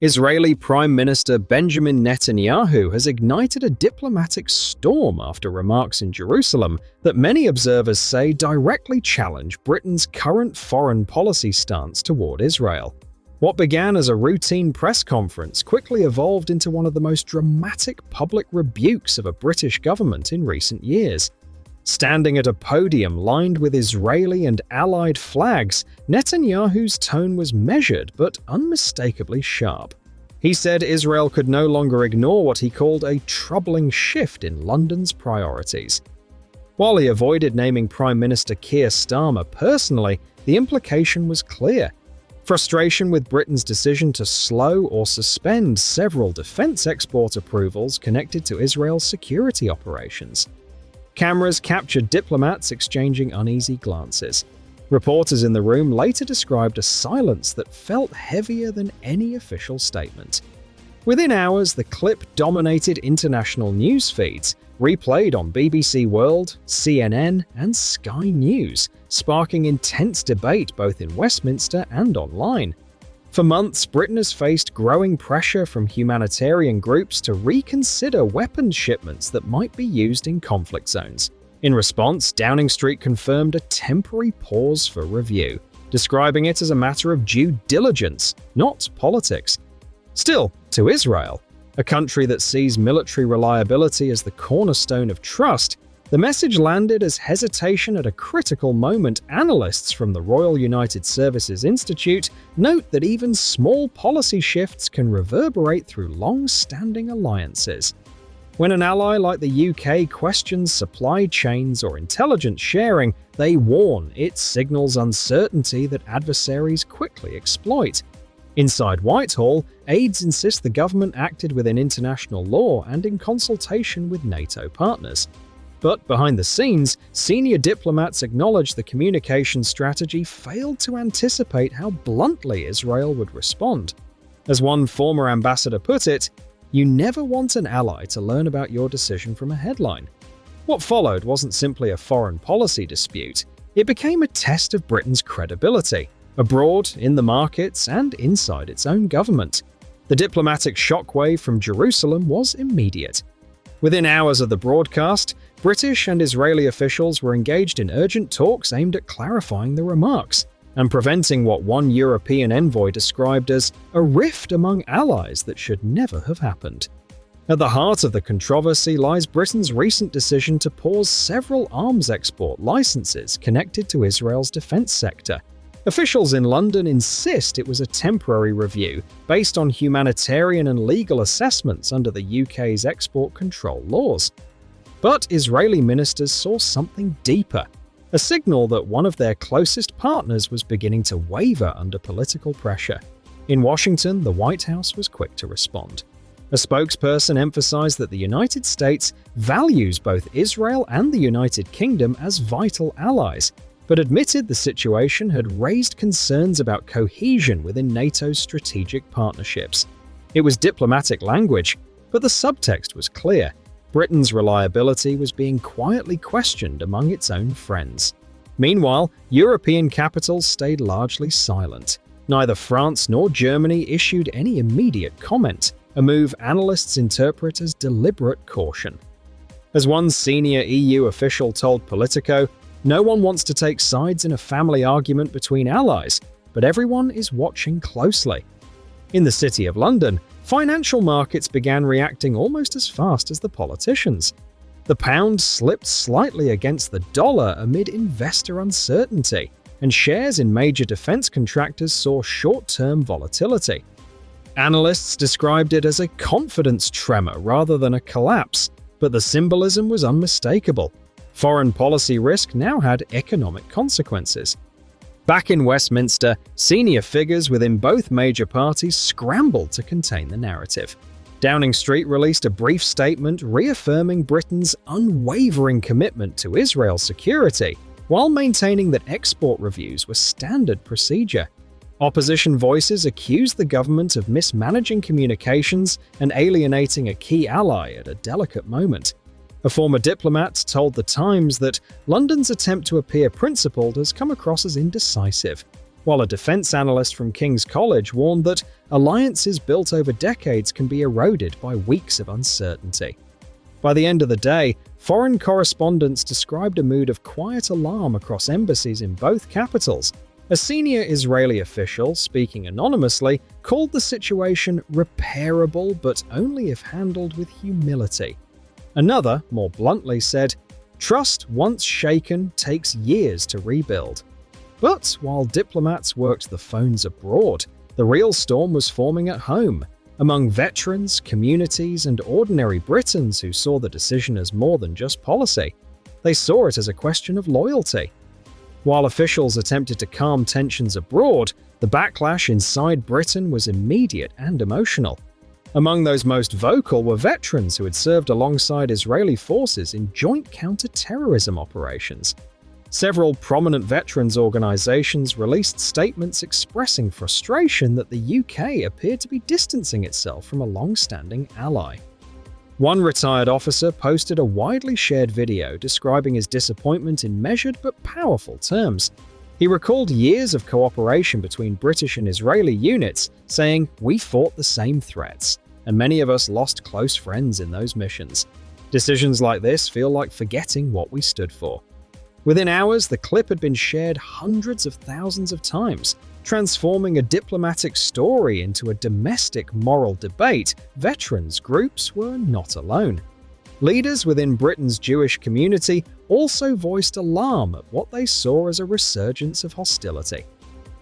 Israeli Prime Minister Benjamin Netanyahu has ignited a diplomatic storm after remarks in Jerusalem that many observers say directly challenge Britain's current foreign policy stance toward Israel. What began as a routine press conference quickly evolved into one of the most dramatic public rebukes of a British government in recent years. Standing at a podium lined with Israeli and Allied flags, Netanyahu's tone was measured but unmistakably sharp. He said Israel could no longer ignore what he called a troubling shift in London's priorities. While he avoided naming Prime Minister Keir Starmer personally, the implication was clear. Frustration with Britain's decision to slow or suspend several defense export approvals connected to Israel's security operations. Cameras captured diplomats exchanging uneasy glances. Reporters in the room later described a silence that felt heavier than any official statement. Within hours, the clip dominated international news feeds, replayed on BBC World, CNN, and Sky News, sparking intense debate both in Westminster and online. For months, Britain has faced growing pressure from humanitarian groups to reconsider weapons shipments that might be used in conflict zones. In response, Downing Street confirmed a temporary pause for review, describing it as a matter of due diligence, not politics. Still, to Israel, a country that sees military reliability as the cornerstone of trust, the message landed as hesitation at a critical moment. Analysts from the Royal United Services Institute note that even small policy shifts can reverberate through long-standing alliances. When an ally like the UK questions supply chains or intelligence sharing, they warn it signals uncertainty that adversaries quickly exploit. Inside Whitehall, aides insist the government acted within international law and in consultation with NATO partners. But behind the scenes, senior diplomats acknowledge the communication strategy failed to anticipate how bluntly Israel would respond. As one former ambassador put it, "You never want an ally to learn about your decision from a headline." What followed wasn't simply a foreign policy dispute, it became a test of Britain's credibility, abroad, in the markets, and inside its own government. The diplomatic shockwave from Jerusalem was immediate. Within hours of the broadcast, British and Israeli officials were engaged in urgent talks aimed at clarifying the remarks and preventing what one European envoy described as a rift among allies that should never have happened. At the heart of the controversy lies Britain's recent decision to pause several arms export licenses connected to Israel's defense sector. Officials in London insist it was a temporary review based on humanitarian and legal assessments under the UK's export control laws. But Israeli ministers saw something deeper, a signal that one of their closest partners was beginning to waver under political pressure. In Washington, the White House was quick to respond. A spokesperson emphasized that the United States values both Israel and the United Kingdom as vital allies, but admitted the situation had raised concerns about cohesion within NATO's strategic partnerships. It was diplomatic language, but the subtext was clear. Britain's reliability was being quietly questioned among its own friends. Meanwhile, European capitals stayed largely silent. Neither France nor Germany issued any immediate comment, a move analysts interpret as deliberate caution. As one senior EU official told Politico, "No one wants to take sides in a family argument between allies, but everyone is watching closely." In the City of London, financial markets began reacting almost as fast as the politicians. The pound slipped slightly against the dollar amid investor uncertainty, and shares in major defense contractors saw short-term volatility. Analysts described it as a confidence tremor rather than a collapse, but the symbolism was unmistakable. Foreign policy risk now had economic consequences. Back in Westminster, senior figures within both major parties scrambled to contain the narrative. Downing Street released a brief statement reaffirming Britain's unwavering commitment to Israel's security, while maintaining that export reviews were standard procedure. Opposition voices accused the government of mismanaging communications and alienating a key ally at a delicate moment. A former diplomat told The Times that London's attempt to appear principled has come across as indecisive. while a defense analyst from King's College warned that alliances built over decades can be eroded by weeks of uncertainty. By the end of the day, foreign correspondents described a mood of quiet alarm across embassies in both capitals. A senior Israeli official, speaking anonymously, called the situation repairable but only if handled with humility. Another, more bluntly, said, "Trust once shaken takes years to rebuild." But while diplomats worked the phones abroad, the real storm was forming at home, among veterans, communities, and ordinary Britons who saw the decision as more than just policy. They saw it as a question of loyalty. While officials attempted to calm tensions abroad, the backlash inside Britain was immediate and emotional. Among those most vocal were veterans who had served alongside Israeli forces in joint counter-terrorism operations. Several prominent veterans organizations released statements expressing frustration that the UK appeared to be distancing itself from a long-standing ally. One retired officer posted a widely shared video describing his disappointment in measured but powerful terms. He recalled years of cooperation between British and Israeli units, saying, "We fought the same threats, and many of us lost close friends in those missions. Decisions like this feel like forgetting what we stood for." Within hours, the clip had been shared hundreds of thousands of times. Transforming a diplomatic story into a domestic moral debate, veterans groups were not alone. Leaders within Britain's Jewish community also voiced alarm at what they saw as a resurgence of hostility.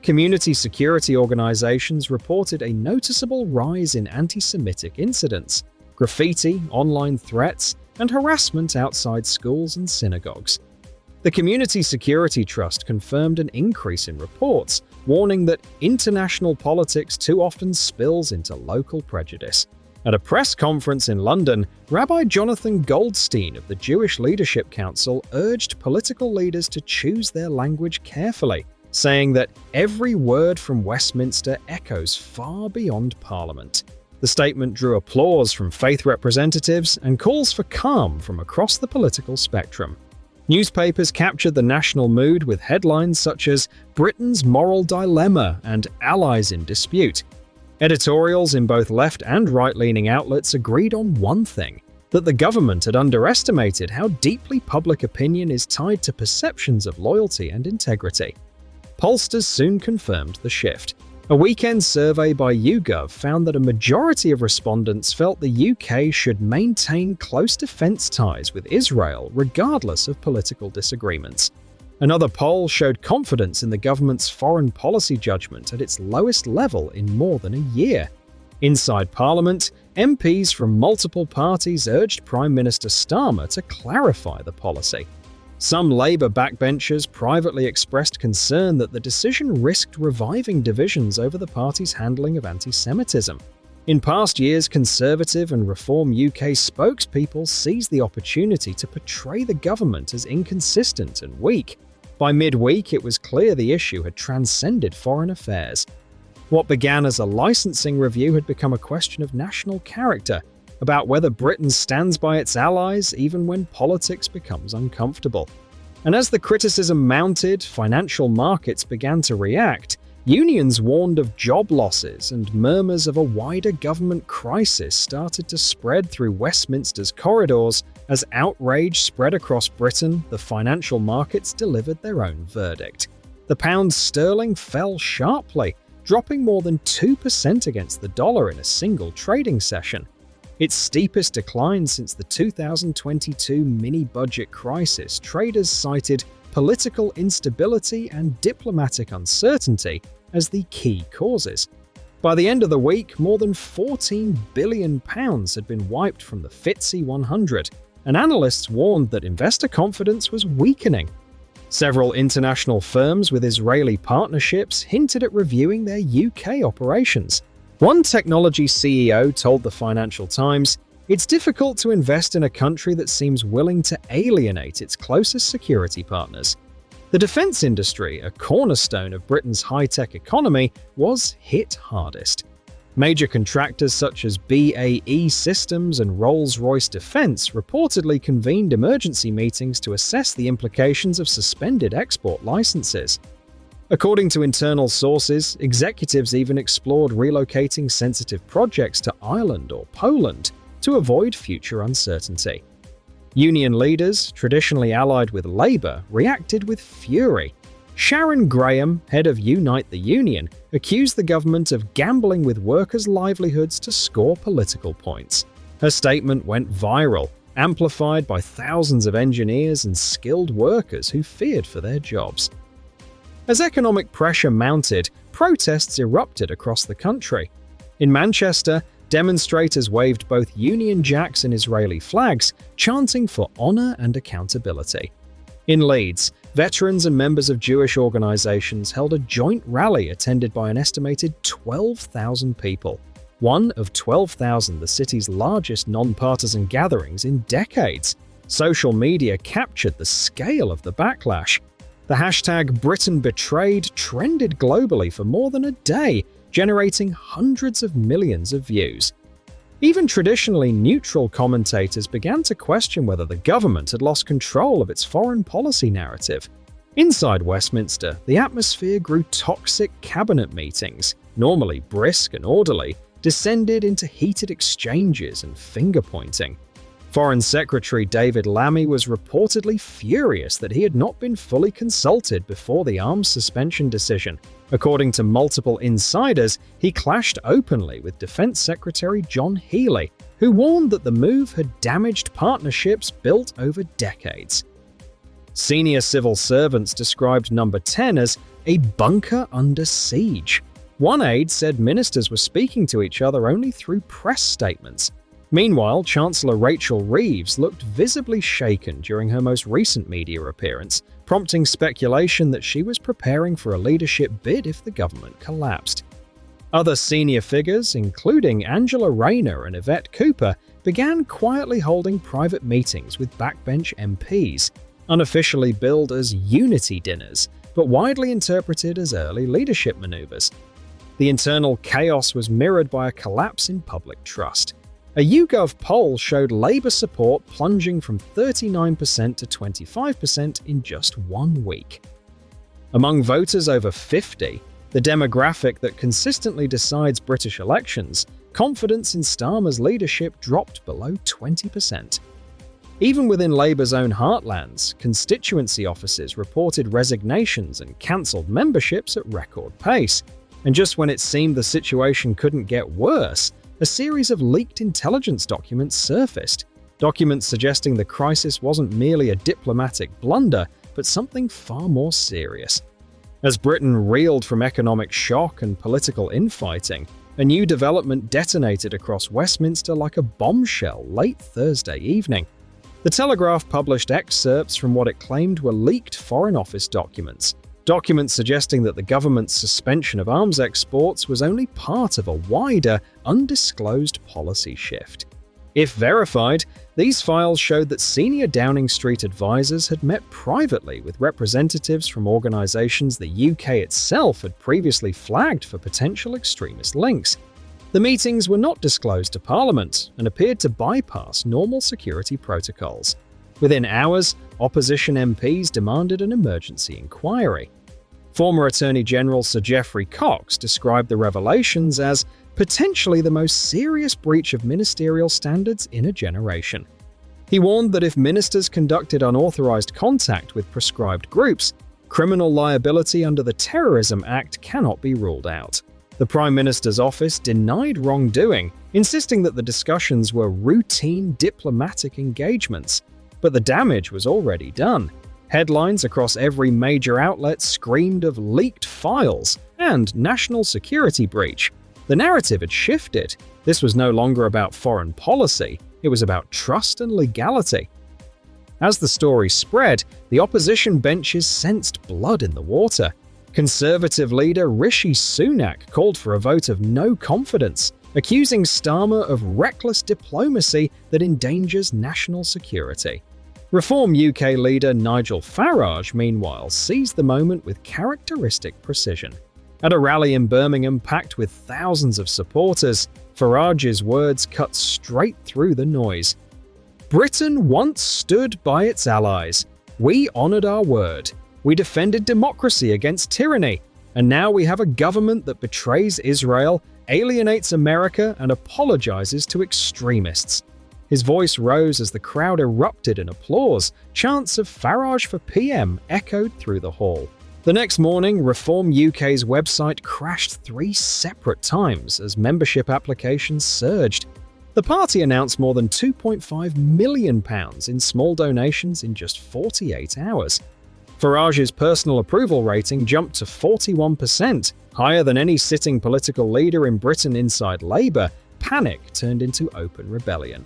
Community security organizations reported a noticeable rise in anti-Semitic incidents, graffiti, online threats, and harassment outside schools and synagogues. The Community Security Trust confirmed an increase in reports, warning that international politics too often spills into local prejudice. At a press conference in London, Rabbi Jonathan Goldstein of the Jewish Leadership Council urged political leaders to choose their language carefully, saying that every word from Westminster echoes far beyond Parliament. The statement drew applause from faith representatives and calls for calm from across the political spectrum. Newspapers captured the national mood with headlines such as "Britain's Moral Dilemma" and "Allies in Dispute." Editorials in both left and right-leaning outlets agreed on one thing: that the government had underestimated how deeply public opinion is tied to perceptions of loyalty and integrity. Pollsters soon confirmed the shift. A weekend survey by YouGov found that a majority of respondents felt the UK should maintain close defense ties with Israel regardless of political disagreements. Another poll showed confidence in the government's foreign policy judgment at its lowest level in more than a year. Inside Parliament, MPs from multiple parties urged Prime Minister Starmer to clarify the policy. Some Labour backbenchers privately expressed concern that the decision risked reviving divisions over the party's handling of anti-Semitism. In past years, Conservative and Reform UK spokespeople seized the opportunity to portray the government as inconsistent and weak. By midweek, it was clear the issue had transcended foreign affairs. What began as a licensing review had become a question of national character, about whether Britain stands by its allies even when politics becomes uncomfortable. And as the criticism mounted, financial markets began to react. Unions warned of job losses, and murmurs of a wider government crisis started to spread through Westminster's corridors. As outrage spread across Britain, the financial markets delivered their own verdict. The pound sterling fell sharply, dropping more than 2% against the dollar in a single trading session. Its steepest decline since the 2022 mini-budget crisis, traders cited political instability and diplomatic uncertainty as the key causes. By the end of the week, more than £14 billion had been wiped from the FTSE 100, and analysts warned that investor confidence was weakening. Several international firms with Israeli partnerships hinted at reviewing their UK operations. One technology CEO told the Financial Times, "It's difficult to invest in a country that seems willing to alienate its closest security partners." The defense industry, a cornerstone of Britain's high-tech economy, was hit hardest. Major contractors such as BAE Systems and Rolls-Royce Defence reportedly convened emergency meetings to assess the implications of suspended export licenses. According to internal sources, executives even explored relocating sensitive projects to Ireland or Poland to avoid future uncertainty. Union leaders, traditionally allied with Labour, reacted with fury. Sharon Graham, head of Unite the Union, accused the government of gambling with workers' livelihoods to score political points. Her statement went viral, amplified by thousands of engineers and skilled workers who feared for their jobs. As economic pressure mounted, protests erupted across the country. In Manchester, demonstrators waved both Union Jacks and Israeli flags, chanting for honor and accountability. In Leeds, veterans and members of Jewish organizations held a joint rally attended by an estimated 12,000 people, one of 12,000 the city's largest non-partisan gatherings in decades. Social media captured the scale of the backlash. The hashtag Britain Betrayed trended globally for more than a day, generating hundreds of millions of views. Even traditionally neutral commentators began to question whether the government had lost control of its foreign policy narrative. Inside Westminster, the atmosphere grew toxic. Cabinet meetings, normally brisk and orderly, descended into heated exchanges and finger-pointing. Foreign Secretary David Lammy was reportedly furious that he had not been fully consulted before the arms suspension decision. According to multiple insiders, he clashed openly with Defense Secretary John Healey, who warned that the move had damaged partnerships built over decades. Senior civil servants described Number 10 as a bunker under siege. One aide said ministers were speaking to each other only through press statements. Meanwhile, Chancellor Rachel Reeves looked visibly shaken during her most recent media appearance, prompting speculation that she was preparing for a leadership bid if the government collapsed. Other senior figures, including Angela Rayner and Yvette Cooper, began quietly holding private meetings with backbench MPs, unofficially billed as unity dinners, but widely interpreted as early leadership maneuvers. The internal chaos was mirrored by a collapse in public trust. A YouGov poll showed Labour support plunging from 39% to 25% in just 1 week. Among voters over 50, the demographic that consistently decides British elections, confidence in Starmer's leadership dropped below 20%. Even within Labour's own heartlands, constituency offices reported resignations and cancelled memberships at record pace. And just when it seemed the situation couldn't get worse, a series of leaked intelligence documents surfaced, documents suggesting the crisis wasn't merely a diplomatic blunder, but something far more serious. As Britain reeled from economic shock and political infighting, a new development detonated across Westminster like a bombshell late Thursday evening. The Telegraph published excerpts from what it claimed were leaked Foreign Office documents suggesting that the government's suspension of arms exports was only part of a wider, undisclosed policy shift. If verified, these files showed that senior Downing Street advisors had met privately with representatives from organisations the UK itself had previously flagged for potential extremist links. The meetings were not disclosed to Parliament and appeared to bypass normal security protocols. Within hours, opposition MPs demanded an emergency inquiry. Former Attorney General Sir Geoffrey Cox described the revelations as potentially the most serious breach of ministerial standards in a generation. He warned that if ministers conducted unauthorized contact with proscribed groups, criminal liability under the Terrorism Act cannot be ruled out. The Prime Minister's office denied wrongdoing, insisting that the discussions were routine diplomatic engagements. But the damage was already done. Headlines across every major outlet screamed of leaked files and national security breach. The narrative had shifted. This was no longer about foreign policy, it was about trust and legality. As the story spread, the opposition benches sensed blood in the water. Conservative leader Rishi Sunak called for a vote of no confidence, accusing Starmer of reckless diplomacy that endangers national security. Reform UK leader Nigel Farage, meanwhile, seized the moment with characteristic precision. At a rally in Birmingham packed with thousands of supporters, Farage's words cut straight through the noise. "Britain once stood by its allies. We honoured our word. We defended democracy against tyranny, and now we have a government that betrays Israel, alienates America, and apologizes to extremists. His voice rose as the crowd erupted in applause. Chants of Farage for PM echoed through the hall. The next morning, Reform UK's website crashed 3 separate times as membership applications surged. The party announced more than £2.5 million in small donations in just 48 hours. Farage's personal approval rating jumped to 41%, higher than any sitting political leader in Britain inside Labour. Panic turned into open rebellion.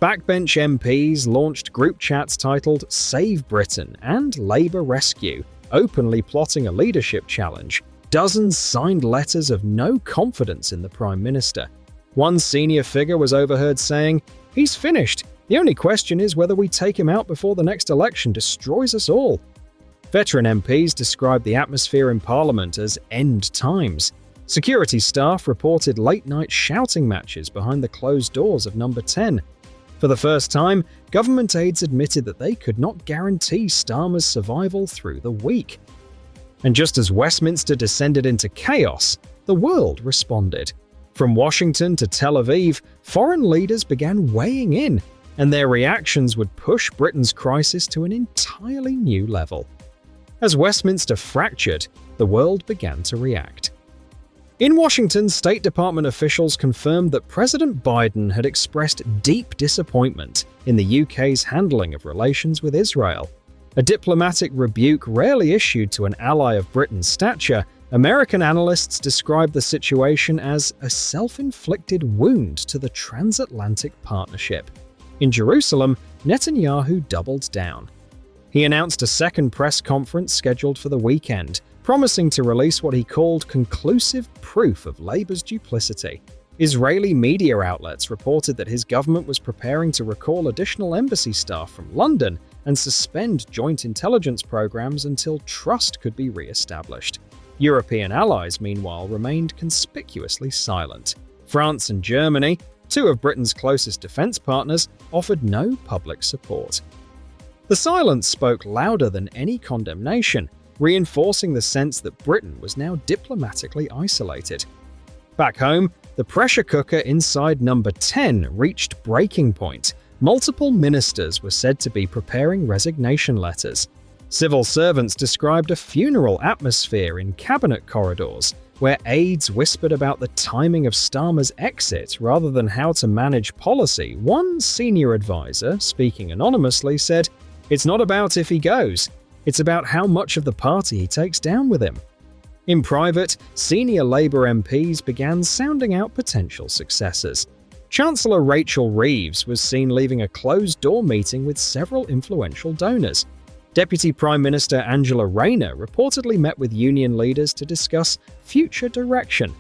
Backbench MPs launched group chats titled Save Britain and Labour Rescue, openly plotting a leadership challenge. Dozens signed letters of no confidence in the Prime Minister. One senior figure was overheard saying, "He's finished. The only question is whether we take him out before the next election destroys us all." Veteran MPs described the atmosphere in Parliament as end times. Security staff reported late-night shouting matches behind the closed doors of Number 10. For the first time, government aides admitted that they could not guarantee Starmer's survival through the week. And just as Westminster descended into chaos, the world responded. From Washington to Tel Aviv, foreign leaders began weighing in, and their reactions would push Britain's crisis to an entirely new level. As Westminster fractured, the world began to react. In Washington, State Department officials confirmed that President Biden had expressed deep disappointment in the UK's handling of relations with Israel. A diplomatic rebuke rarely issued to an ally of Britain's stature, American analysts described the situation as a self-inflicted wound to the transatlantic partnership. In Jerusalem, Netanyahu doubled down. He announced a second press conference scheduled for the weekend, promising to release what he called conclusive proof of Labour's duplicity. Israeli media outlets reported that his government was preparing to recall additional embassy staff from London and suspend joint intelligence programs until trust could be re-established. European allies, meanwhile, remained conspicuously silent. France and Germany, 2 of Britain's closest defence partners, offered no public support. The silence spoke louder than any condemnation, reinforcing the sense that Britain was now diplomatically isolated. Back home, the pressure cooker inside Number 10 reached breaking point. Multiple ministers were said to be preparing resignation letters. Civil servants described a funeral atmosphere in cabinet corridors, where aides whispered about the timing of Starmer's exit rather than how to manage policy. One senior advisor, speaking anonymously, said, "It's not about if he goes. It's about how much of the party he takes down with him." In private, senior Labour MPs began sounding out potential successors. Chancellor Rachel Reeves was seen leaving a closed-door meeting with several influential donors. Deputy Prime Minister Angela Rayner reportedly met with union leaders to discuss future direction.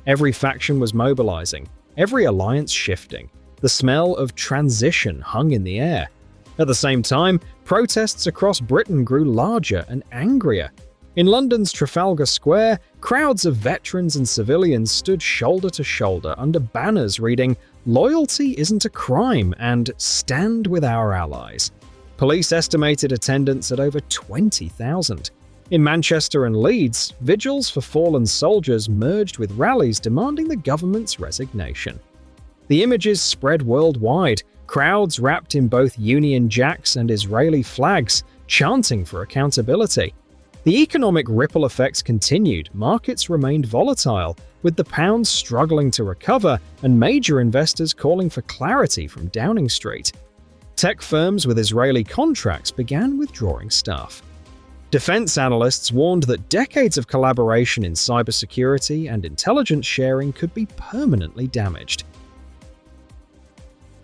Every faction was mobilizing, every alliance shifting. The smell of transition hung in the air. At the same time, protests across Britain grew larger and angrier. In London's Trafalgar Square, crowds of veterans and civilians stood shoulder to shoulder under banners reading, "Loyalty isn't a crime" and "Stand with our allies." Police estimated attendance at over 20,000. In Manchester and Leeds, vigils for fallen soldiers merged with rallies demanding the government's resignation. The images spread worldwide, crowds wrapped in both Union Jacks and Israeli flags, chanting for accountability. The economic ripple effects continued, markets remained volatile, with the pound struggling to recover and major investors calling for clarity from Downing Street. Tech firms with Israeli contracts began withdrawing staff. Defense analysts warned that decades of collaboration in cybersecurity and intelligence sharing could be permanently damaged.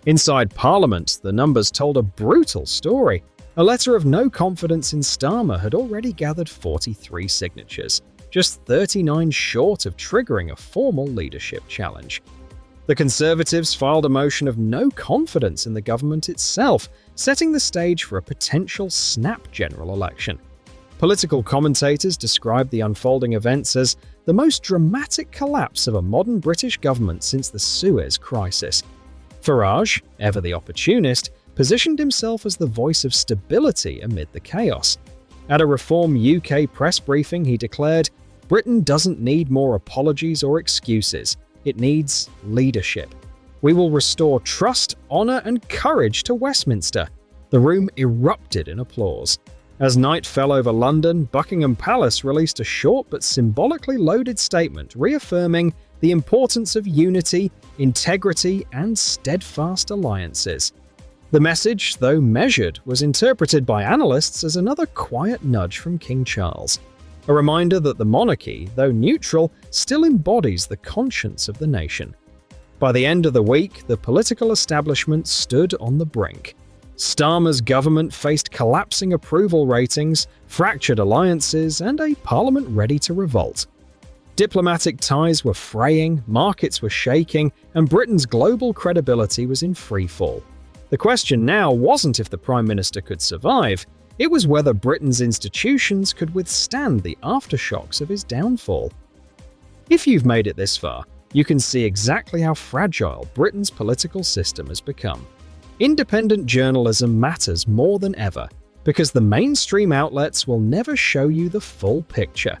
Inside Parliament, the numbers told a brutal story. A letter of no confidence in Starmer had already gathered 43 signatures, just 39 short of triggering a formal leadership challenge. The Conservatives filed a motion of no confidence in the government itself, setting the stage for a potential snap general election. Political commentators described the unfolding events as the most dramatic collapse of a modern British government since the Suez Crisis. Farage, ever the opportunist, positioned himself as the voice of stability amid the chaos. At a Reform UK press briefing, he declared, "Britain doesn't need more apologies or excuses. It needs leadership. We will restore trust, honour and courage to Westminster." The room erupted in applause. As night fell over London, Buckingham Palace released a short but symbolically loaded statement reaffirming the importance of unity, integrity, and steadfast alliances. The message, though measured, was interpreted by analysts as another quiet nudge from King Charles, a reminder that the monarchy, though neutral, still embodies the conscience of the nation. By the end of the week, the political establishment stood on the brink. Starmer's government faced collapsing approval ratings, fractured alliances, and a parliament ready to revolt. Diplomatic ties were fraying, markets were shaking, and Britain's global credibility was in freefall. The question now wasn't if the Prime Minister could survive, it was whether Britain's institutions could withstand the aftershocks of his downfall. If you've made it this far, you can see exactly how fragile Britain's political system has become. Independent journalism matters more than ever, because the mainstream outlets will never show you the full picture.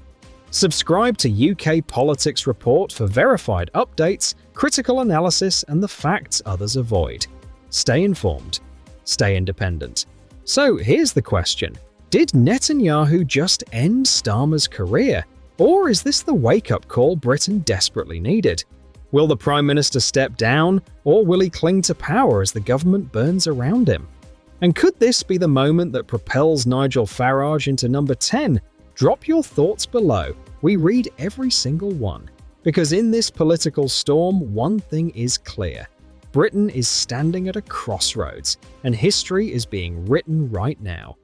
Subscribe to Ukpolitics Report for verified updates, critical analysis, and the facts others avoid. Stay informed. Stay independent. So here's the question. Did Netanyahu just end Starmer's career? Or is this the wake-up call Britain desperately needed? Will the Prime Minister step down, or will he cling to power as the government burns around him? And could this be the moment that propels Nigel Farage into number 10? Drop your thoughts below. We read every single one. Because in this political storm, one thing is clear. Britain is standing at a crossroads, and history is being written right now.